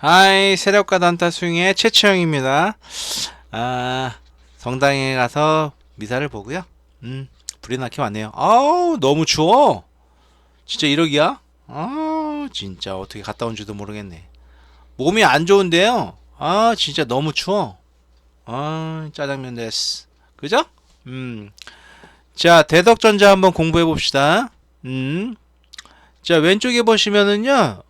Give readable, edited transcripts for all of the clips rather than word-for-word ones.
하이, 세력가 단타 스윙의 최치영입니다. 성당에 가서 미사를 보고요. 불이 나게 왔네요. 아우, 너무 추워. 진짜 이러기야? 진짜 어떻게 갔다 온 줄도 모르겠네. 몸이 안 좋은데요. 진짜 너무 추워. 짜장면 데스. 그죠? 자, 대덕전자 한번 공부해 봅시다. 자, 왼쪽에 보시면은요,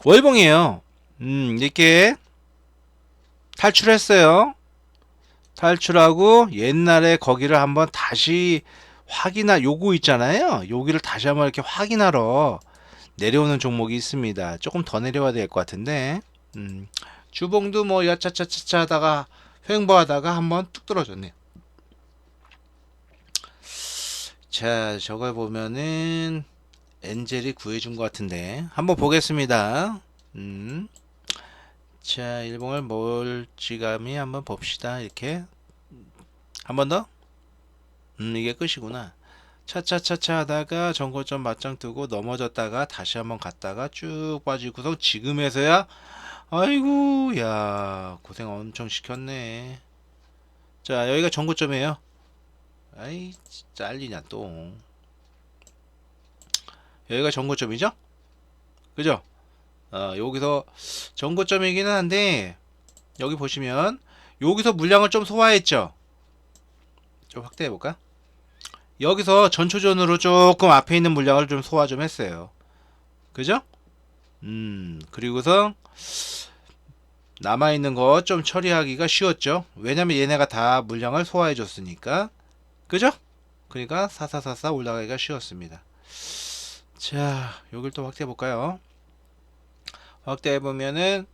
월봉이에요. 이렇게 탈출했어요. 탈출하고 옛날에 거기를 한번 다시 요거 있잖아요. 여기를 다시 한번 이렇게 확인하러 내려오는 종목이 있습니다. 조금 더 내려와야 될 것 같은데, 주봉도 뭐 야차차차차 하다가 횡보하다가 한번 뚝 떨어졌네요. 자, 저걸 보면은 엔젤이 구해준 것 같은데 한번 보겠습니다. 자, 일봉을 멀찌감히 한번 봅시다. 이렇게 한 번 더. 이게 끝이구나. 차차차차 하다가 전고점 맞짱 뜨고 넘어졌다가 다시 한번 갔다가 쭉 빠지고서 지금에서야 아이고 야 고생 엄청 시켰네. 자, 여기가 전고점이에요. 아이 잘리냐 또. 여기가 전고점이죠? 그죠? 여기서 전고점이기는 한데 여기 보시면 여기서 물량을 좀 소화했죠. 좀 확대해 볼까? 여기서 전초전으로 조금 앞에 있는 물량을 좀 소화 좀 했어요. 그죠? 그리고서 남아있는 거 좀 처리하기가 쉬웠죠. 왜냐면 얘네가 다 물량을 소화해 줬으니까. 그죠? 그러니까 사사사사 올라가기가 쉬웠습니다. 자, 여길 또 확대해 볼까요? 확대해 보면은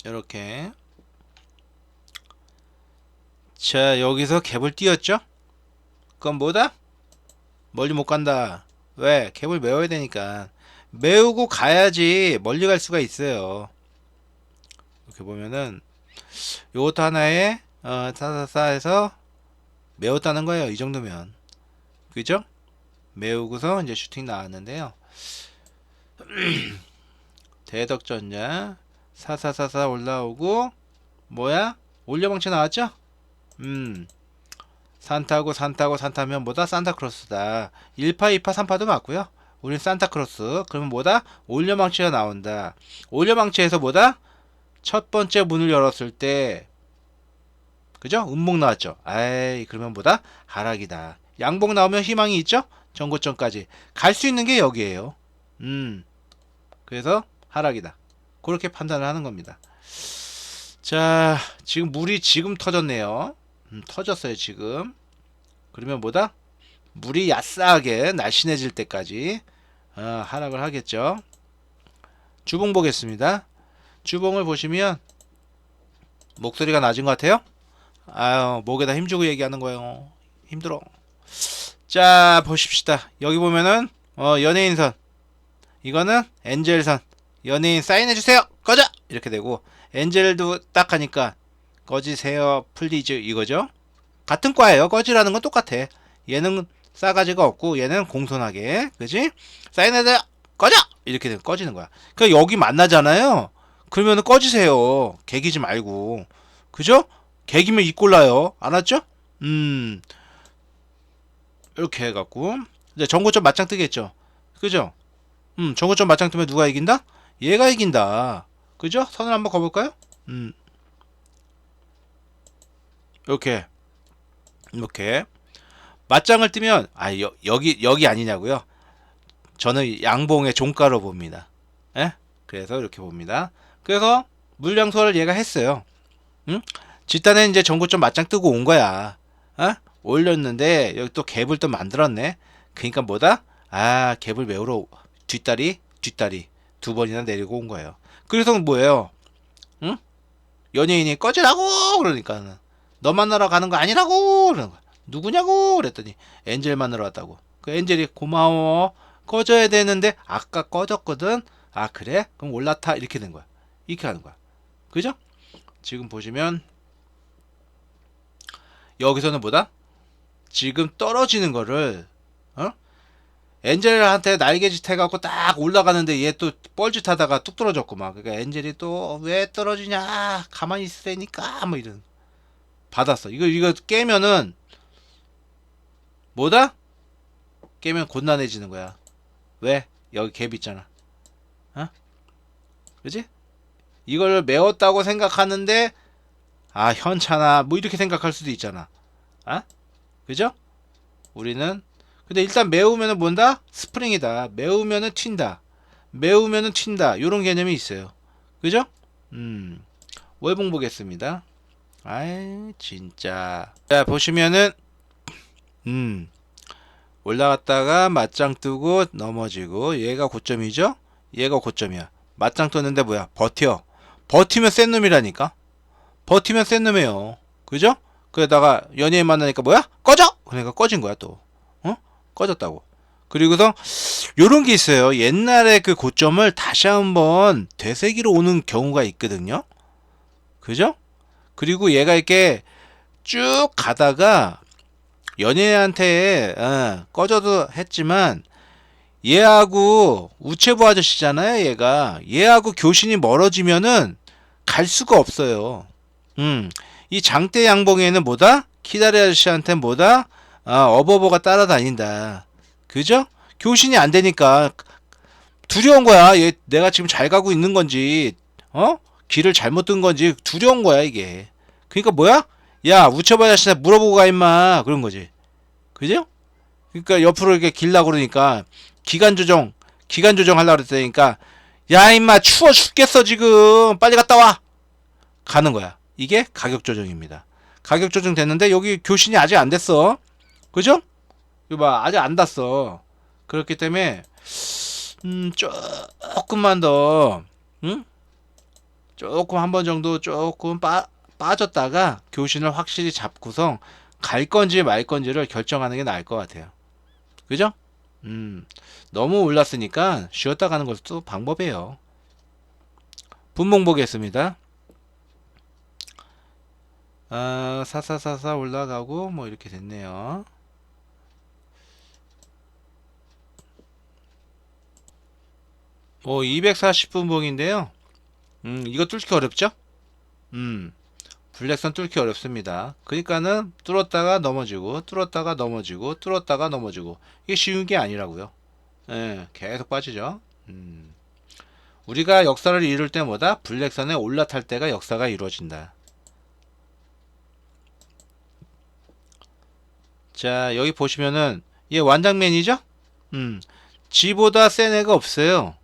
이렇게 자, 여기서 갭을 띄웠죠? 그건 뭐다? 멀리 못 간다. 왜? 갭을 메워야 되니까. 메우고 가야지 멀리 갈 수가 있어요. 이렇게 보면은 요것도 하나의 사사사에서 메웠다는 거예요. 이 정도면. 그죠? 메우고서 이제 슈팅 나왔는데요. 대덕전자 사사사사 올라오고 뭐야? 올려방치 나왔죠? 산타면 뭐다? 산타크로스다. 1파, 2파, 3파도 맞고요. 우린 산타크로스. 그러면 뭐다? 올려망치가 나온다. 올려망치에서 뭐다? 첫 번째 문을 열었을 때 그죠? 음봉 나왔죠. 아이 그러면 뭐다? 하락이다. 양봉 나오면 희망이 있죠? 전고점까지 갈 수 있는 게 여기에요. 그래서 하락이다. 그렇게 판단을 하는 겁니다. 자, 지금 물이 지금 터졌네요. 터졌어요 지금. 그러면 뭐다? 물이 야싸하게 날씬해질 때까지 하락을 하겠죠. 주봉 보겠습니다. 주봉을 보시면 목소리가 낮은 것 같아요. 아유, 목에다 힘주고 얘기하는 거예요. 힘들어. 자, 보십시다. 여기 보면은 연예인선, 이거는 엔젤선. 연예인 사인해주세요. 꺼져. 이렇게 되고 엔젤도 딱 하니까 꺼지세요 플리즈 이거죠. 같은 과예요. 꺼지라는 건 똑같아. 얘는 싸가지가 없고 얘는 공손하게, 그지? 사인해서 꺼져 이렇게 되면 꺼지는 거야. 그 여기 만나잖아요. 그러면은 꺼지세요. 개기지 말고, 그죠? 개기면 이 꼴나요. 알았죠? 이렇게 해갖고 이제 전고점 맞짱 뜨겠죠. 그죠? 전고점 맞짱 뜨면 누가 이긴다? 얘가 이긴다. 그죠? 선을 한번 거볼까요? 이렇게 이렇게 맞짱을 뜨면 여기 아니냐고요? 저는 양봉의 종가로 봅니다. 예? 그래서 이렇게 봅니다. 그래서 물량소화를 얘가 했어요. 응? 집단에 이제 전고점 맞짱 뜨고 온 거야. 올렸는데 여기 또 갭을 또 만들었네. 그러니까 뭐다? 갭을 메우러 뒷다리 두 번이나 내리고 온 거예요. 그래서 뭐예요? 응? 연예인이 꺼지라고 그러니까 너 만나러 가는 거 아니라고 그러는 거야. 누구냐고 그랬더니 엔젤 만나러 왔다고. 그 엔젤이 고마워. 꺼져야 되는데 아까 꺼졌거든. 그래? 그럼 올라타 이렇게 된 거야. 이렇게 하는 거야. 그죠? 지금 보시면 여기서는 뭐다? 지금 떨어지는 거를 엔젤한테 날개짓 해갖고 딱 올라가는데 얘 또 뻘짓하다가 뚝 떨어졌고 막. 그러니까 엔젤이 또 왜 떨어지냐 가만히 있으니까 뭐 이런 받았어. 이거 깨면은 뭐다? 깨면 곤란해지는 거야. 왜? 여기 갭 있잖아. 어? 그지? 이걸 메웠다고 생각하는데 아 현찮아 뭐 이렇게 생각할 수도 있잖아. 아? 그죠? 우리는 근데 일단 메우면은 뭔다? 스프링이다. 메우면은 튄다. 메우면은 튄다. 요런 개념이 있어요. 그죠? 월봉 보겠습니다. 아이 진짜. 자 보시면은 올라갔다가 맞짱 뜨고 넘어지고 얘가 고점이죠? 얘가 고점이야. 맞짱 떴는데 뭐야? 버텨. 버티면 센 놈이라니까. 버티면 센 놈이에요. 그죠? 그러다가 연예인 만나니까 뭐야? 꺼져! 그러니까 꺼진 거야 또. 어? 꺼졌다고. 그리고서 요런 게 있어요. 옛날에 그 고점을 다시 한번 되새기러 오는 경우가 있거든요. 그죠? 그리고 얘가 이렇게 쭉 가다가 연예인한테 꺼져도 했지만 얘하고 우체부 아저씨잖아요. 얘하고 교신이 멀어지면은 갈 수가 없어요. 이 장대 양봉에는 뭐다? 키다리 아저씨한테 뭐다? 어버버가 따라다닌다. 그죠? 교신이 안 되니까 두려운 거야. 얘 내가 지금 잘 가고 있는 건지 길을 잘못 든 건지 두려운 거야 이게. 그러니까 뭐야? 야 우체부 아저씨한테 물어보고 가 임마 그런 거지. 그죠? 그러니까 옆으로 이렇게 길라고 그러니까 기간 조정 하려고 그랬으니까 야 임마 추워 죽겠어 지금 빨리 갔다 와 가는 거야. 이게 가격 조정입니다. 가격 조정 됐는데 여기 교신이 아직 안 됐어. 그죠? 이거 봐 아직 안 닿았어. 그렇기 때문에 조금만 더 조금 한 번 정도 조금 빠졌다가 교신을 확실히 잡고서 갈 건지 말 건지를 결정하는 게 나을 것 같아요. 그죠? 너무 올랐으니까 쉬었다 가는 것도 방법이에요. 분봉 보겠습니다. 사사사사 올라가고 뭐 이렇게 됐네요. 뭐 240분봉인데요. 이거 뚫기 어렵죠? 블랙선 뚫기 어렵습니다. 그러니까는 뚫었다가 넘어지고 뚫었다가 넘어지고 뚫었다가 넘어지고 이게 쉬운 게 아니라고요. 예, 계속 빠지죠. 우리가 역사를 이룰 때 뭐다? 블랙선에 올라탈 때가 역사가 이루어진다. 자 여기 보시면은 얘 완장맨이죠? 지보다 센 애가 없어요.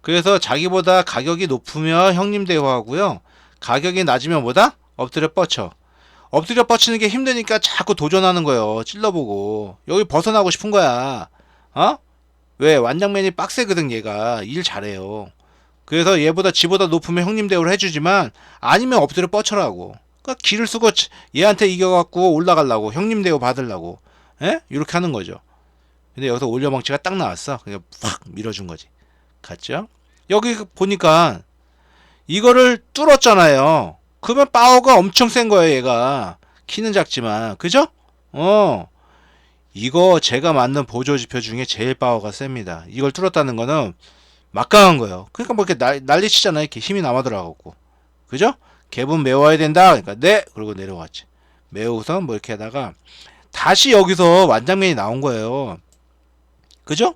그래서 자기보다 가격이 높으면 형님 대우하고요. 가격이 낮으면 뭐다? 엎드려 뻗쳐. 엎드려 뻗치는 게 힘드니까 자꾸 도전하는 거예요. 찔러보고. 여기 벗어나고 싶은 거야. 어? 왜? 완장맨이 빡세거든 얘가. 일 잘해요. 그래서 얘보다 지보다 높으면 형님 대우를 해주지만 아니면 엎드려 뻗쳐라고. 그러니까 기를 쓰고 얘한테 이겨갖고 올라가려고 형님 대우 받으려고. 에? 이렇게 하는 거죠. 근데 여기서 올려망치가 딱 나왔어. 그냥 확 밀어준 거지. 갔죠? 여기 보니까 이거를 뚫었잖아요. 그러면 파워가 엄청 센 거예요, 얘가. 키는 작지만. 그죠? 이거 제가 만든 보조지표 중에 제일 파워가 셉니다. 이걸 뚫었다는 거는 막강한 거예요. 그러니까 뭐 이렇게 난리치잖아요. 이렇게 힘이 남아들어가고. 그죠? 갭은 메워야 된다. 그러니까 네! 그러고 내려왔지. 메우고서 뭐 이렇게 하다가 다시 여기서 완장면이 나온 거예요. 그죠?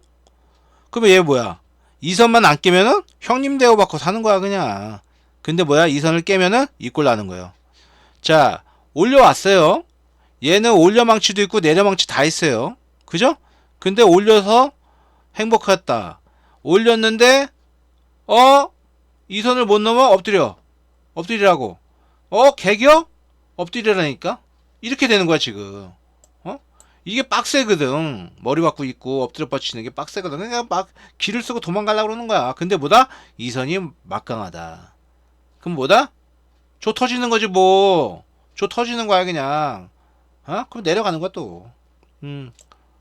그러면 얘 뭐야? 이 선만 안 깨면은 형님 대우 받고 사는 거야 그냥. 근데 뭐야? 이 선을 깨면은 이꼴 나는 거예요. 자 올려왔어요. 얘는 올려망치도 있고 내려망치 다 있어요. 그죠? 근데 올려서 행복했다. 올렸는데 이 선을 못 넘어 엎드리라고. 개겨? 엎드리라니까. 이렇게 되는 거야 지금. 이게 빡세거든. 머리 박고 있고 엎드려 뻗치는 게 빡세거든. 그냥 막 기를 쓰고 도망가려고 그러는 거야. 근데 뭐다? 이 선이 막강하다. 그럼 뭐다? 조 터지는 거지 뭐. 조 터지는 거야 그냥. 그럼 내려가는 거야 또.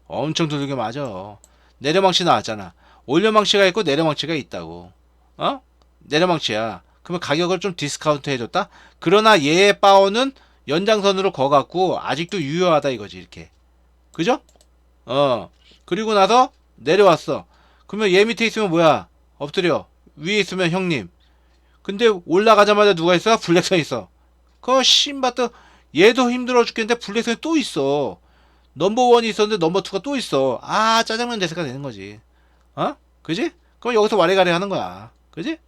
엄청 두들겨 맞아. 내려망치 나왔잖아. 올려망치가 있고 내려망치가 있다고. 내려망치야. 그러면 가격을 좀 디스카운트 해줬다? 그러나 얘의 파워는 연장선으로 거갖고 아직도 유효하다 이거지 이렇게. 그죠? 그리고 나서 내려왔어. 그러면 얘 밑에 있으면 뭐야? 엎드려. 위에 있으면 형님. 근데 올라가자마자 누가 있어? 블랙선 있어. 그 신바트 얘도 힘들어 죽겠는데 블랙선이 또 있어. 넘버원이 있었는데 넘버투가 또 있어. 아 짜장면 대세가 되는 거지. 어? 그지? 그럼 여기서 와리가리 하는 거야. 그지?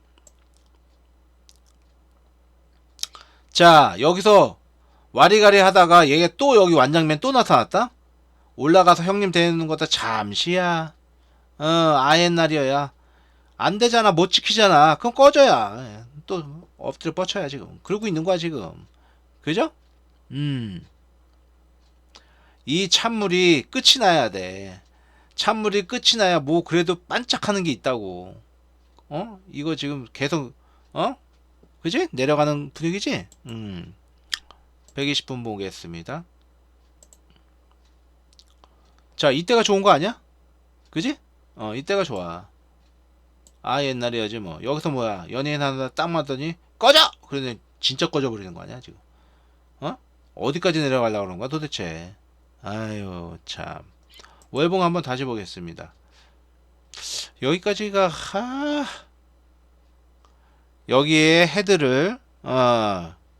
자 여기서 와리가리 하다가 얘가 또 여기 완장면 또 나타났다? 올라가서 형님 되는 거다 잠시야. 아예 날이어야. 안 되잖아. 못 지키잖아. 그럼 꺼져야. 또 엎드려 뻗쳐야 지금. 그러고 있는 거야 지금. 그죠? 음. 이 찬물이 끝이 나야 돼. 찬물이 끝이 나야 뭐 그래도 반짝하는 게 있다고. 이거 지금 계속 그지? 내려가는 분위기지? 120분 보겠습니다. 자, 이때가 좋은 거 아니야? 그지? 이때가 좋아. 아, 옛날이야지 뭐. 여기서 뭐야? 연예인 하나 딱 맞더니 꺼져! 그러더니 진짜 꺼져 버리는 거 아니야, 지금? 어? 어디까지 내려가려고 그런 거야, 도대체? 아유, 참. 월봉 한번 다시 보겠습니다. 여기까지가 여기에 헤드를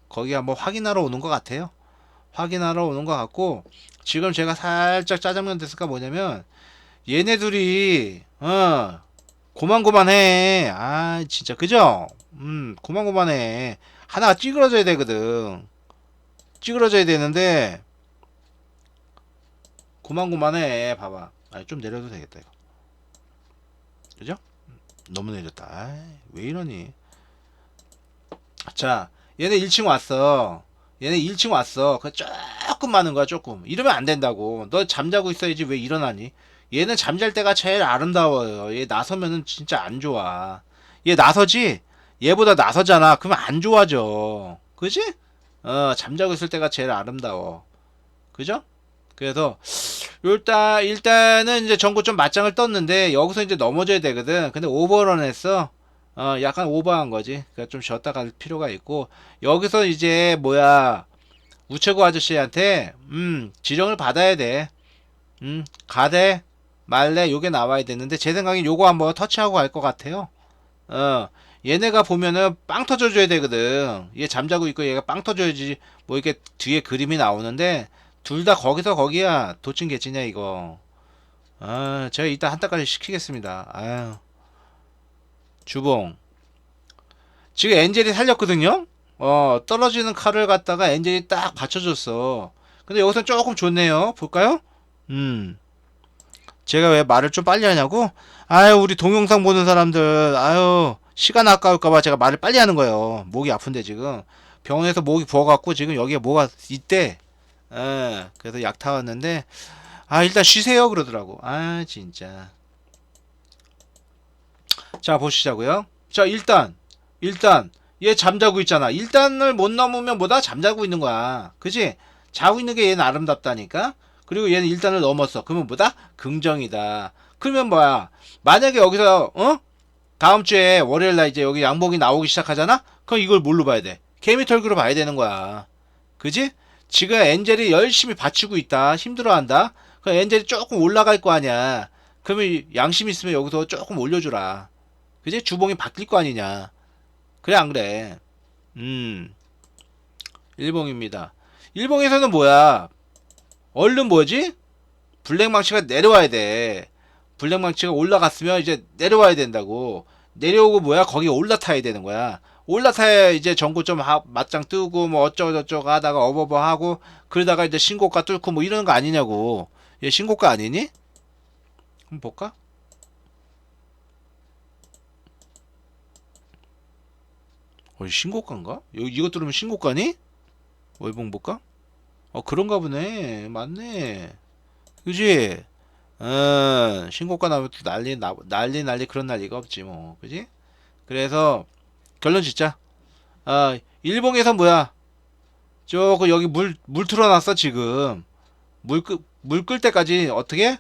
거기 한번 확인하러 오는 것 같아요. 확인하러 오는 것 같고 지금 제가 살짝 짜장면 됐을까 뭐냐면 얘네 둘이 고만고만해. 아 진짜 그죠? 고만고만해. 하나가 찌그러져야 되거든. 찌그러져야 되는데 고만고만해. 봐봐. 좀 내려도 되겠다 이거. 그죠? 너무 내렸다. 아이, 왜 이러니? 자, 얘네 1층 왔어. 얘네 1층 왔어. 그 조금 많은 거야, 조금. 이러면 안 된다고. 너 잠자고 있어야지 왜 일어나니? 얘는 잠잘 때가 제일 아름다워요. 얘 나서면은 진짜 안 좋아. 얘 나서지? 얘보다 나서잖아. 그러면 안 좋아져. 그지? 잠자고 있을 때가 제일 아름다워. 그죠? 그래서 일단은 이제 전구 좀 맞짱을 떴는데 여기서 이제 넘어져야 되거든. 근데 오버런 했어. 약간 오버한 거지. 그러니까 좀 쉬었다 갈 필요가 있고 여기서 이제 뭐야 우체국 아저씨한테 지령을 받아야 돼. 가대 말래 요게 나와야 되는데 제 생각엔 요거 한번 터치하고 갈 것 같아요. 얘네가 보면은 빵 터져줘야 되거든. 얘 잠자고 있고 얘가 빵 터져야지 뭐 이렇게 뒤에 그림이 나오는데 둘 다 거기서 거기야. 도찐 개찐이야 이거. 제가 이따 한타까지 시키겠습니다. 아유 주봉 지금 엔젤이 살렸거든요. 떨어지는 칼을 갖다가 엔젤이 딱 받쳐줬어. 근데 여기서 조금 좋네요. 볼까요? 제가 왜 말을 좀 빨리 하냐고? 아유, 우리 동영상 보는 사람들, 아유, 시간 아까울까봐 제가 말을 빨리 하는 거예요. 목이 아픈데 지금. 병원에서 목이 부어갖고 지금 여기에 뭐가 있대. 그래서 약 타왔는데, 일단 쉬세요. 그러더라고. 진짜. 자, 보시자고요. 자, 일단 얘 잠자고 있잖아. 일단을 못 넘으면 뭐다? 잠자고 있는 거야. 그지? 자고 있는 게 얘는 아름답다니까. 그리고 얘는 일단을 넘었어. 그러면 뭐다? 긍정이다. 그러면 뭐야? 만약에 여기서 다음 주에 월요일 날 이제 여기 양봉이 나오기 시작하잖아. 그럼 이걸 뭘로 봐야 돼? 개미털기로 봐야 되는 거야. 그지? 지금 엔젤이 열심히 받치고 있다. 힘들어한다. 그럼 엔젤이 조금 올라갈 거 아니야. 그러면 양심 있으면 여기서 조금 올려주라. 그지? 주봉이 바뀔 거 아니냐. 그래 안 그래? 일봉입니다. 일봉에서는 뭐야? 얼른 뭐지? 블랙망치가 내려와야 돼. 블랙망치가 올라갔으면 이제 내려와야 된다고. 내려오고 뭐야? 거기 올라타야 되는 거야. 올라타야 이제 전고 좀 맞짱 뜨고 뭐 어쩌고저쩌고 하다가 어버버 하고 그러다가 이제 신고가 뚫고 뭐 이러는 거 아니냐고. 얘 신고가 아니니? 한번 볼까? 신고가인가? 이거 뚫으면 신고가니? 월봉 볼까? 그런가 보네. 맞네. 그지? 신고가 나면 또 난리 그런 난리가 없지 뭐. 그지? 그래서 결론 짓자. 일봉에서 뭐야? 조금 여기 물 틀어놨어 지금. 물 끌 때까지 어떻게?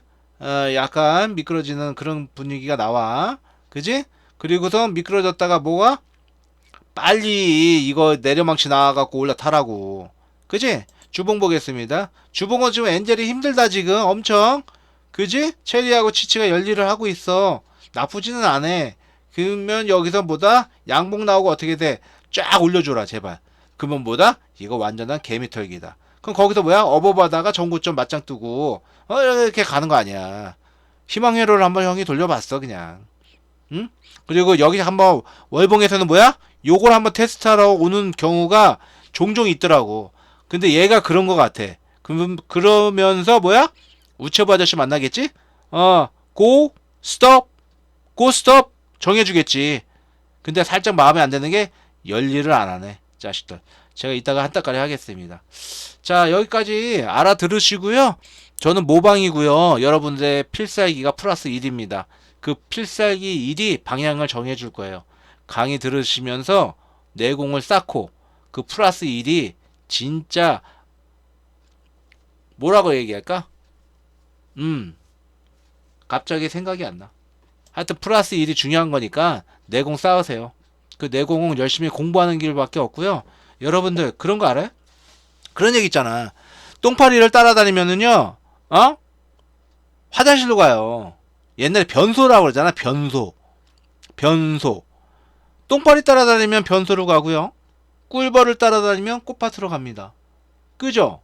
약간 미끄러지는 그런 분위기가 나와. 그지? 그리고서 미끄러졌다가 뭐가? 빨리 이거 내려망치 나와갖고 올라타라고. 그지? 주봉 보겠습니다. 주봉은 지금 엔젤이 힘들다 지금 엄청. 그지? 체리하고 치치가 열일을 하고 있어. 나쁘지는 않아. 그러면 여기서 뭐다? 양복 나오고 어떻게 돼? 쫙 올려줘라 제발. 그러면 뭐다? 이거 완전한 개미털기다. 그럼 거기서 뭐야? 업어바다가 전고점 맞짱 뜨고 이렇게 가는 거 아니야. 희망회로를 한번 형이 돌려봤어 그냥. 응? 그리고 여기 한번 월봉에서는 뭐야? 요걸 한번 테스트하러 오는 경우가 종종 있더라고. 근데 얘가 그런 거 같아. 그러면서 뭐야? 우체부 아저씨 만나겠지? 고, 스톱, 고, 스톱 정해주겠지. 근데 살짝 마음에 안 드는 게 열일을 안 하네. 자식들. 제가 이따가 한따까리 하겠습니다. 자, 여기까지 알아들으시고요. 저는 모방이고요. 여러분들의 필살기가 플러스 1입니다. 그 필살기 1이 방향을 정해줄 거예요. 강의 들으시면서 내공을 쌓고 그 플러스 1이 진짜 뭐라고 얘기할까? 갑자기 생각이 안 나. 하여튼 플러스 1이 중요한 거니까 내공 쌓으세요. 그 내공은 열심히 공부하는 길밖에 없고요. 여러분들 그런 거 알아요? 그런 얘기 있잖아. 똥파리를 따라다니면은요, 화장실로 가요. 옛날에 변소라고 그러잖아. 변소. 변소. 똥파리 따라다니면 변소로 가고요. 꿀벌을 따라다니면 꽃밭으로 갑니다. 그죠?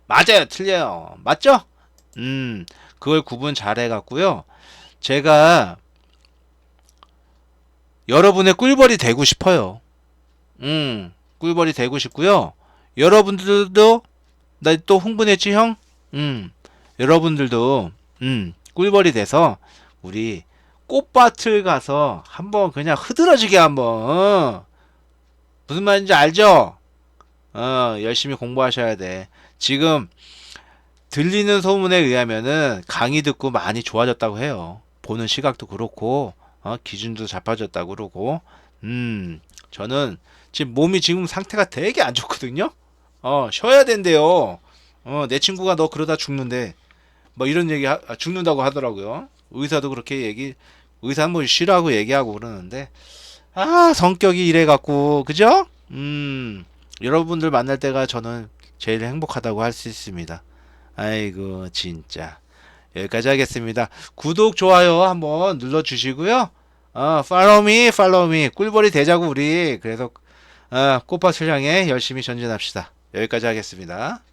맞아요. 틀려요. 맞죠? 그걸 구분 잘 해갖고요. 제가 여러분의 꿀벌이 되고 싶어요. 꿀벌이 되고 싶고요. 여러분들도 나 또 흥분했지 형? 여러분들도 꿀벌이 돼서 우리 꽃밭을 가서 한번 그냥 흐드러지게 한번 무슨 말인지 알죠? 열심히 공부하셔야 돼. 지금 들리는 소문에 의하면은 강의 듣고 많이 좋아졌다고 해요. 보는 시각도 그렇고 기준도 잡아졌다고 그러고 저는 지금 몸이 지금 상태가 되게 안 좋거든요. 쉬어야 된대요. 내 친구가 너 그러다 죽는데 뭐 이런 얘기 죽는다고 하더라고요. 의사도 그렇게 의사 뭐 쉬라고 얘기하고 그러는데 성격이 이래 갖고 그죠? 여러분들 만날 때가 저는 제일 행복하다고 할 수 있습니다. 아이고 진짜 여기까지 하겠습니다. 구독 좋아요 한번 눌러 주시고요. 팔로우 미 꿀벌이 되자고 우리. 그래서 꽃밭을 향해 열심히 전진합시다. 여기까지 하겠습니다.